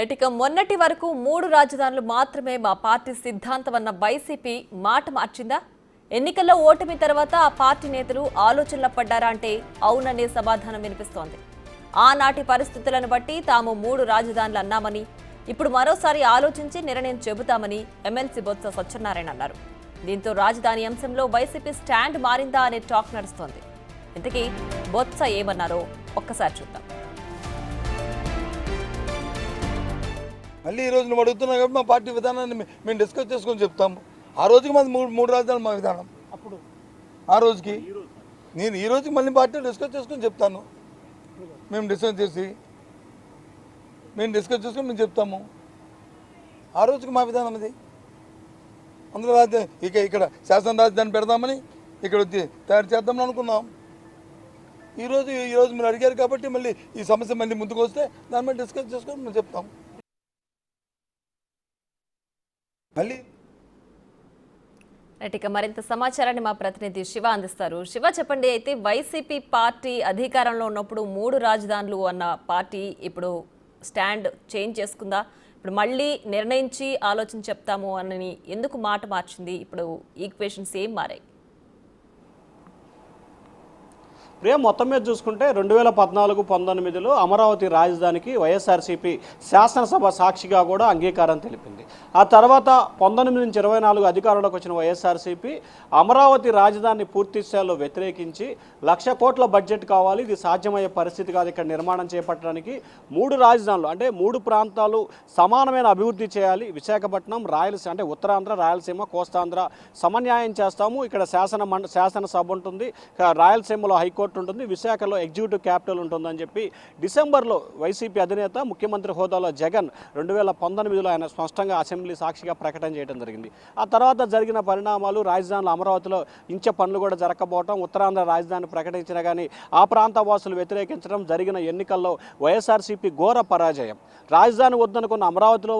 ఇక మొన్నటి వరకు 3 రాజధానులు మాత్రమే మా పార్టీ సిద్ధాంతం అన్న వైసీపీ మాట మార్చిందా? ఎన్నికల్లో ఓటమి తర్వాత ఆ పార్టీ నేతలు ఆలోచనల పడ్డారా అంటే అవుననే సమాధానం వినిపిస్తోంది. ఆనాటి పరిస్థితులను బట్టి తాము 3 రాజధానులు అన్నామని, ఇప్పుడు మరోసారి ఆలోచించి నిర్ణయం చెబుతామని ఎమ్మెల్సీ బొత్స సత్యనారాయణ అన్నారు. దీంతో రాజధాని అంశంలో వైసీపీ స్టాండ్ మారిందా అనే టాక్ నడుస్తోంది. ఇంతకీ బొత్స ఏమన్నారో ఒక్కసారి చూద్దాం. మళ్ళీ ఈరోజు నువ్వు అడుగుతున్నావు కాబట్టి మా పార్టీ విధానాన్ని మేము డిస్కస్ చేసుకొని చెప్తాము. ఆ రోజుకి మాది మూడు రాజధానులు మా విధానం. అప్పుడు ఆ రోజుకి నేను ఈ రోజుకి మళ్ళీ పార్టీ డిస్కస్ చేసుకొని చెప్తాను. మేము డిస్కస్ చేసుకొని మేము చెప్తాము. ఆ రోజుకి మా విధానం అది. అందులో ఇక్కడ శాసన రాజధాని పెడదామని ఇక్కడ వచ్చి తయారు చేద్దామని అనుకున్నాం. ఈరోజు మీరు అడిగారు కాబట్టి మళ్ళీ ఈ సమస్య మళ్ళీ ముందుకు వస్తే దాని మీద డిస్కస్ చేసుకొని మేము చెప్తాం. మళ్ళీ ఇక మరింత సమాచారాన్ని మా ప్రతినిధి శివ అందిస్తారు. శివ, చెప్పండి. అయితే వైసీపీ పార్టీ అధికారంలో ఉన్నప్పుడు 3 రాజధానులు అన్న పార్టీ ఇప్పుడు స్టాండ్ చేంజ్ చేసుకుందా? ఇప్పుడు మళ్ళీ నిర్ణయించి ఆలోచన చెప్తాము అని ఎందుకు మాట మార్చింది? ఇప్పుడు ఈక్వేషన్స్ ఏం మారాయి? ప్రియ, మొత్తం మీద చూసుకుంటే 2014-19లో అమరావతి రాజధానికి వైఎస్ఆర్సీపీ శాసనసభ సాక్షిగా కూడా అంగీకారం తెలిపింది. ఆ తర్వాత 19 నుంచి 24 అధికారంలోకి వచ్చిన వైఎస్ఆర్సీపీ అమరావతి రాజధానిని పూర్తి స్థాయిలో వ్యతిరేకించి 1,00,000 కోట్ల బడ్జెట్ కావాలి, ఇది సాధ్యమయ్యే పరిస్థితి కాదు, ఇక్కడ నిర్మాణం చేపట్టడానికి 3 రాజధానులు అంటే 3 ప్రాంతాలు సమానమైన అభివృద్ధి చేయాలి, విశాఖపట్నం, రాయలసీమ అంటే ఉత్తరాంధ్ర, రాయలసీమ, కోస్తాంధ్ర సమన్యాయం చేస్తాము, ఇక్కడ శాసనసభ ఉంటుంది, రాయలసీమలో హైకోర్టు ఉంటుంది, విశాఖలో ఎగ్జిక్యూటివ్ క్యాపిటల్ ఉంటుందని చెప్పి డిసెంబర్లో వైసీపీ అధినేత ముఖ్యమంత్రి హోదాలో జగన్ 2019లో ఆయన స్పష్టంగా అసెంబ్లీ సాక్షిగా ప్రకటన చేయడం జరిగింది. ఆ తర్వాత జరిగిన పరిణామాలు, రాజధానులు అమరావతిలో ఇంచే పనులు కూడా జరగకపోవడం, ఉత్తరాంధ్ర రాజధాని ప్రకటించిన కానీ ఆ ప్రాంత వాసులు వ్యతిరేకించడం, జరిగిన ఎన్నికల్లో వైఎస్ఆర్సీపీ ఘోర పరాజయం. రాజధాని వద్దనుకున్న అమరావతిలో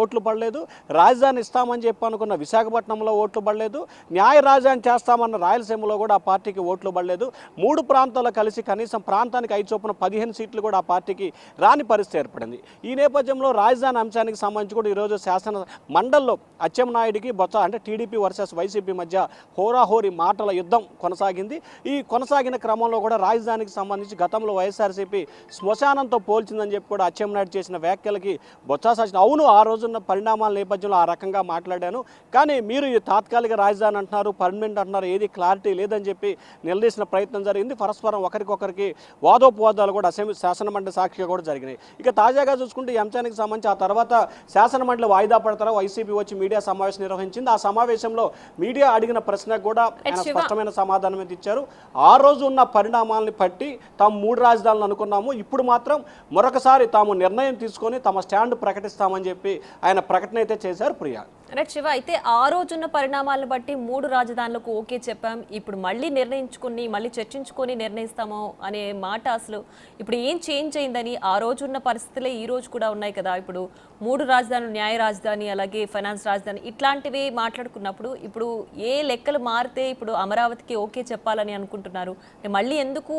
ఓట్లు పడలేదు, రాజధాని ఇస్తామని చెప్పి అనుకున్న విశాఖపట్నంలో ఓట్లు పడలేదు, న్యాయ రాజధాని చేస్తామన్న రాయలసీమలో కూడా ఆ పార్టీకి ఓట్లు పడలేదు. 3 ప్రాంతాలు కలిసి కనీసం ప్రాంతానికి 5 చొప్పున 15 సీట్లు కూడా ఆ పార్టీకి రాని పరిస్థితి ఏర్పడింది. ఈ నేపథ్యంలో రాజధాని అంశానికి సంబంధించి కూడా ఈరోజు శాసన మండలిలో అచ్చెన్నాయుడికి బొత్స అంటే టీడీపీ వర్సెస్ వైసీపీ మధ్య హోరాహోరీ మాటల యుద్ధం కొనసాగింది. ఈ కొనసాగిన క్రమంలో కూడా రాజధానికి సంబంధించి గతంలో వైఎస్ఆర్సీపీ శ్మశానంతో పోల్చిందని చెప్పి కూడా అచ్చెన్నాయుడు చేసిన వ్యాఖ్యలకి బొత్స సత్యనారాయణ అవును, ఆ రోజున్న పరిణామాల నేపథ్యంలో ఆ రకంగా మాట్లాడాను, కానీ మీరు ఈ తాత్కాలిక రాజధాని అంటున్నారు, పర్మనెంట్ అంటున్నారు, ఏది క్లారిటీ లేదని చెప్పి నిలదీసిన ప్రయత్నం జరిగింది. పరస్పరం ఒకరికొకరికి వాదోపవాదాలు కూడా అసెంబ్లీ శాసనమండలి సాక్షిగా కూడా జరిగినాయి. ఇక తాజాగా చూసుకుంటే ఈ అంశానికి సంబంధించి ఆ తర్వాత శాసనమండలి వాయిదా పడతారా వైసీపీ వచ్చి మీడియా సమావేశం నిర్వహించింది. ఆ సమావేశంలో మీడియా అడిగిన ప్రశ్నకు కూడా ఆయన స్పష్టమైన సమాధానం అయితే ఇచ్చారు. ఆ రోజు ఉన్న పరిణామాలను బట్టి తాము 3 రాజధానులు అనుకున్నాము, ఇప్పుడు మాత్రం మరొకసారి తాము నిర్ణయం తీసుకొని తమ స్టాండ్ ప్రకటిస్తామని చెప్పి ఆయన ప్రకటన అయితే చేశారు. ప్రియా, రైట్ శివ, అయితే ఆ రోజున్న పరిణామాలను బట్టి 3 రాజధానులకు ఓకే చెప్పాం, ఇప్పుడు మళ్ళీ నిర్ణయించుకుని మళ్ళీ చర్చించుకొని నిర్ణయిస్తాము అనే మాట అసలు ఇప్పుడు ఏం చేంజ్ అయిందని? ఆ రోజున్న పరిస్థితులే ఈ రోజు కూడా ఉన్నాయి కదా. ఇప్పుడు 3 రాజధానులు, న్యాయ రాజధాని, అలాగే ఫైనాన్స్ రాజధాని ఇట్లాంటివి మాట్లాడుకున్నప్పుడు ఇప్పుడు ఏ లెక్కలు మారితే ఇప్పుడు అమరావతికి ఓకే చెప్పాలని అనుకుంటున్నారు? మళ్ళీ ఎందుకు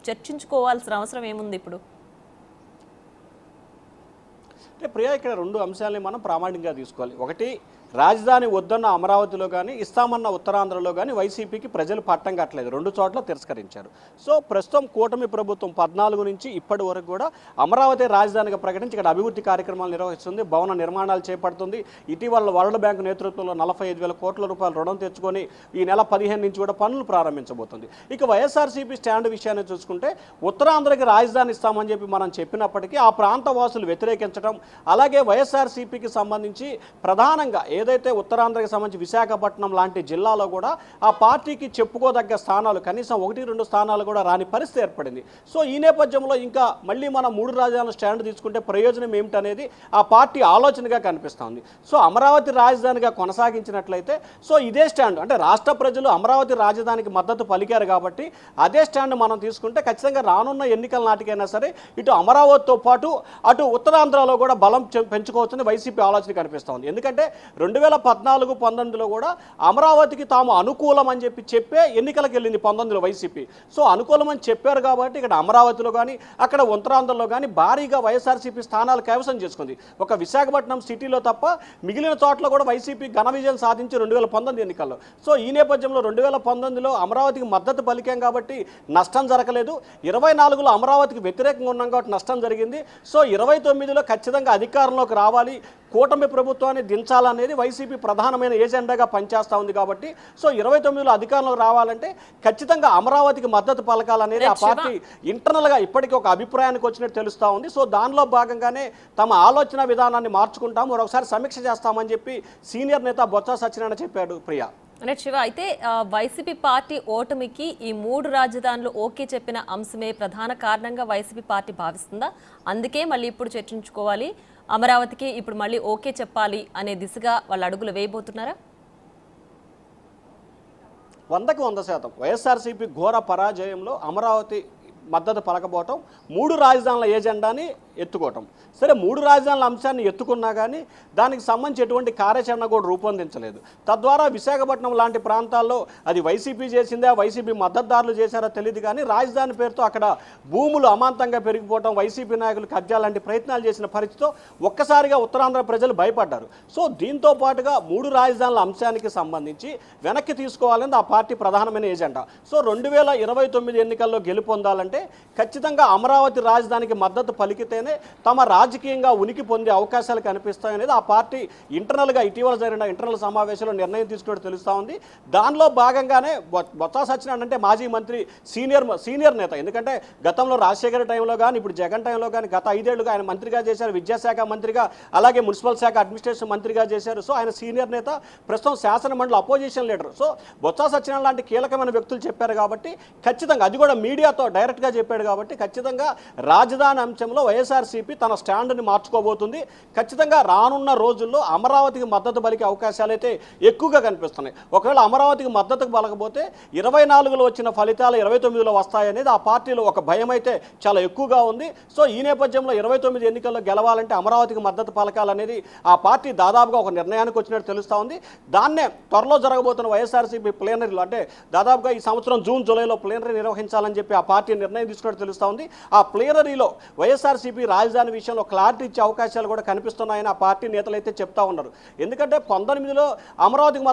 చర్చించుకోవాల్సిన అవసరం ఏముంది ఇప్పుడు? అంటే ప్రియా, ఇక్కడ 2 అంశాలని మనం ప్రామాణికంగా తీసుకోవాలి. ఒకటి, రాజధాని వద్దన్న అమరావతిలో కానీ ఇస్తామన్న ఉత్తరాంధ్రలో కానీ వైసీపీకి ప్రజలు పట్టం కట్టలేదు, 2 చోట్ల తిరస్కరించారు. సో ప్రస్తుతం కూటమి ప్రభుత్వం 14 నుంచి ఇప్పటి వరకు కూడా అమరావతి రాజధానిగా ప్రకటించి ఇక్కడ అభివృద్ధి కార్యక్రమాలు నిర్వహిస్తుంది, భవన నిర్మాణాలు చేపడుతుంది. ఇటీవల వరల్డ్ బ్యాంక్ నేతృత్వంలో 45,000 కోట్ల రూపాయల రుణం తెచ్చుకొని ఈ నెల 15 నుంచి కూడా పనులు ప్రారంభించబోతుంది. ఇక వైఎస్ఆర్సీపీ స్టాండ్ విషయాన్ని చూసుకుంటే ఉత్తరాంధ్రకి రాజధాని ఇస్తామని చెప్పి మనం చెప్పినప్పటికీ ఆ ప్రాంత వాసులు వ్యతిరేకించడం, అలాగే వైఎస్ఆర్సీపీకి సంబంధించి ప్రధానంగా ఏదైతే ఉత్తరాంధ్రకి సంబంధించి విశాఖపట్నం లాంటి జిల్లాలో కూడా ఆ పార్టీకి చెప్పుకోదగ్గ స్థానాలు కనీసం 1-2 స్థానాలు కూడా రాని పరిస్థితి ఏర్పడింది. సో ఈ నేపథ్యంలో ఇంకా మళ్ళీ మనం 3 రాజధానుల స్టాండ్ తీసుకుంటే ప్రయోజనం ఏమిటనేది ఆ పార్టీ ఆలోచనగా కనిపిస్తుంది. సో అమరావతి రాజధానిగా కొనసాగించినట్లయితే సో ఇదే స్టాండ్ అంటే రాష్ట్ర ప్రజలు అమరావతి రాజధానికి మద్దతు పలికారు కాబట్టి అదే స్టాండ్ మనం తీసుకుంటే ఖచ్చితంగా రానున్న ఎన్నికల నాటికైనా సరే ఇటు అమరావతితో పాటు అటు ఉత్తరాంధ్రలో కూడా బలం పెంచుకోవచ్చని వైసీపీ ఆలోచన కనిపిస్తోంది. ఎందుకంటే 2014-19లో కూడా అమరావతికి తాము అనుకూలం అని చెప్పే ఎన్నికలకు వెళ్ళింది 19లో వైసీపీ. సో అనుకూలం అని చెప్పారు కాబట్టి ఇక్కడ అమరావతిలో కానీ అక్కడ ఉత్తరాంధ్రలో కానీ భారీగా వైఎస్ఆర్సీపీ స్థానాలు కైవసం చేసుకుంది. ఒక విశాఖపట్నం సిటీలో తప్ప మిగిలిన చోట్ల కూడా వైసీపీ ఘన విజయం సాధించి 2019 ఎన్నికల్లో. సో ఈ నేపథ్యంలో 2019లో అమరావతికి మద్దతు పలికాం కాబట్టి నష్టం జరగలేదు. 24లో అమరావతికి వ్యతిరేకంగా ఉన్నాం కాబట్టి నష్టం జరిగింది. సో 29లో ఖచ్చితంగా అధికారంలోకి రావాలి, కూటమి ప్రభుత్వాన్ని దించాలనేది వైసీపీ ప్రధానమైన ఏజెండాగా పనిచేస్తూ ఉంది కాబట్టి సో 29లో అధికారంలోకి రావాలంటే ఖచ్చితంగా అమరావతికి మద్దతు పలకాలనేది ఆ పార్టీ ఇంటర్నల్గా ఇప్పటికీ ఒక అభిప్రాయానికి వచ్చినట్టు తెలుస్తూ ఉంది. సో దానిలో భాగంగానే తమ ఆలోచన విధానాన్ని మార్చుకుంటాం, మరొకసారి సమీక్ష చేస్తామని చెప్పి సీనియర్ నేత బొత్స సత్యనారాయణ చెప్పాడు. ప్రియా రైట్ శివ, అయితే వైసీపీ పార్టీ ఓటమికి ఈ 3 రాజధానులు ఓకే చెప్పిన అంశమే ప్రధాన కారణంగా వైసీపీ పార్టీ భావిస్తుందా? అందుకే మళ్ళీ ఇప్పుడు చర్చించుకోవాలి, అమరావతికి ఇప్పుడు మళ్ళీ ఓకే చెప్పాలి అనే దిశగా వాళ్ళు అడుగులు వేయబోతున్నారా? 100కి 100% వైఎస్ఆర్సీపీ ఘోర పరాజయంలో అమరావతి మద్దతు పలకపోవటం, 3 రాజధానుల ఏజెండాని ఎత్తుకోవటం. సరే 3 రాజధానుల అంశాన్ని ఎత్తుకున్నా కానీ దానికి సంబంధించి ఎటువంటి కార్యాచరణ కూడా రూపొందించలేదు. తద్వారా విశాఖపట్నం లాంటి ప్రాంతాల్లో అది వైసీపీ చేసిందా, వైసీపీ మద్దతుదారులు చేశారో తెలియదు కానీ రాజధాని పేరుతో అక్కడ భూములు అమాంతంగా పెరిగిపోవటం, వైసీపీ నాయకులు కబ్జా లాంటి ప్రయత్నాలు చేసిన పరిస్థితితో ఒక్కసారిగా ఉత్తరాంధ్ర ప్రజలు భయపడ్డారు. సో దీంతో పాటుగా 3 రాజధానుల అంశానికి సంబంధించి వెనక్కి తీసుకోవాలని ఆ పార్టీ ప్రధానమైన ఏజెండా. సో 2029 ఎన్నికల్లో గెలుపొందాలంటే ఖచ్చితంగా అమరావతి రాజధానికి మద్దతు పలికితేనే తమ రాజకీయంగా ఉనికి పొందే అవకాశాలు కనిపిస్తాయనేది ఆ పార్టీ ఇంటర్నల్గా ఇటీవల జరిగిన ఇంటర్నల్ సమావేశంలో నిర్ణయం తీసుకున్నట్టు తెలుస్తూ ఉంది. దానిలో భాగంగానే బొత్స సత్యనారాయణ అంటే మాజీ మంత్రి సీనియర్ నేత, ఎందుకంటే గతంలో రాజశేఖర టైంలో కానీ ఇప్పుడు జగన్ టైంలో కానీ గత 5 ఏళ్లుగా ఆయన మంత్రిగా చేశారు, విద్యాశాఖ మంత్రిగా అలాగే మున్సిపల్ శాఖ అడ్మినిస్ట్రేషన్ మంత్రిగా చేశారు. సో ఆయన సీనియర్ నేత, ప్రస్తుతం శాసనమండలి opposition leader. So Botsa Satyanarayana లాంటి కీలకమైన వ్యక్తులు చెప్పారు కాబట్టి ఖచ్చితంగా అది కూడా మీడియాతో డైరెక్ట్గా చెప్పాడు కాబట్టి ఖచ్చితంగా రాజధాని అంశంలో వైఎస్ఆర్సీపీ తన స్టాండ్ని మార్చుకోబోతుంది. ఖచ్చితంగా రానున్న రోజుల్లో అమరావతికి మద్దతు పలికే అవకాశాలు అయితే ఎక్కువగా కనిపిస్తున్నాయి. ఒకవేళ అమరావతికి మద్దతుకు పలకపోతే 24లో వచ్చిన ఫలితాలు 29లో వస్తాయనేది ఆ పార్టీలో ఒక భయం అయితే చాలా ఎక్కువగా ఉంది. సో ఈ నేపథ్యంలో 29 ఎన్నికల్లో గెలవాలంటే అమరావతికి మద్దతు పలకాలనేది ఆ పార్టీ దాదాపుగా ఒక నిర్ణయానికి వచ్చినట్టు తెలుస్తూ ఉంది. దాన్నే త్వరలో జరగబోతున్న వైఎస్ఆర్సీపీ ప్లేనరీలో అంటే దాదాపుగా ఈ సంవత్సరం జూన్ జూలైలో ప్లేనరీ నిర్వహించాలని చెప్పి ఆ పార్టీ నిర్ణయం తీసుకున్నట్టు తెలుస్తూ ఉంది. ఆ ప్లేనరీలో వైఎస్ఆర్సీపీ రాజధాని విషయంలో క్లారిటీ ఇచ్చే అవకాశాలు కూడా కనిపిస్తున్నాయని ఆ పార్టీ నేతలు అయితే చెప్తా ఉన్నారు. ఎందుకంటే 19లో అమరావతికి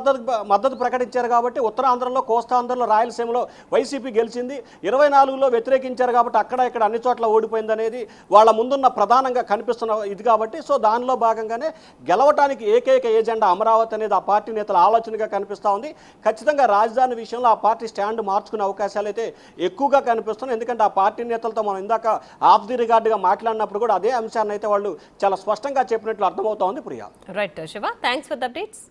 మద్దతు ప్రకటించారు కాబట్టి ఉత్తరాంధ్రలో, కోస్తాంధ్రలో, రాయలసీమలో వైసీపీ గెలిచింది. 24లో వ్యతిరేకించారు కాబట్టి అక్కడ ఇక్కడ అన్ని చోట్ల ఓడిపోయింది అనేది వాళ్ళ ముందున్న ప్రధానంగా కనిపిస్తున్న ఇది కాబట్టి సో దానిలో భాగంగానే గెలవటానికి ఏకైక ఏజెండా అమరావతి అనేది ఆ పార్టీ నేతల ఆలోచనగా కనిపిస్తూ ఉంది. ఖచ్చితంగా రాజధాని విషయంలో ఆ పార్టీ స్టాండ్ మార్చుకునే అవకాశాలు అయితే ఎక్కువగా కనిపిస్తున్నాయి. ఎందుకంటే ఆ పార్టీ నేతలతో మనం ఇందాక ఆఫ్ ది రికార్డుగా మాట్లాడినప్పుడు కూడా అదే అంశాన్ని అయితే వాళ్ళు చాలా స్పష్టంగా చెప్పినట్లు అర్థమవుతా ఉంది. Priya right Shiva, thanks for the updates.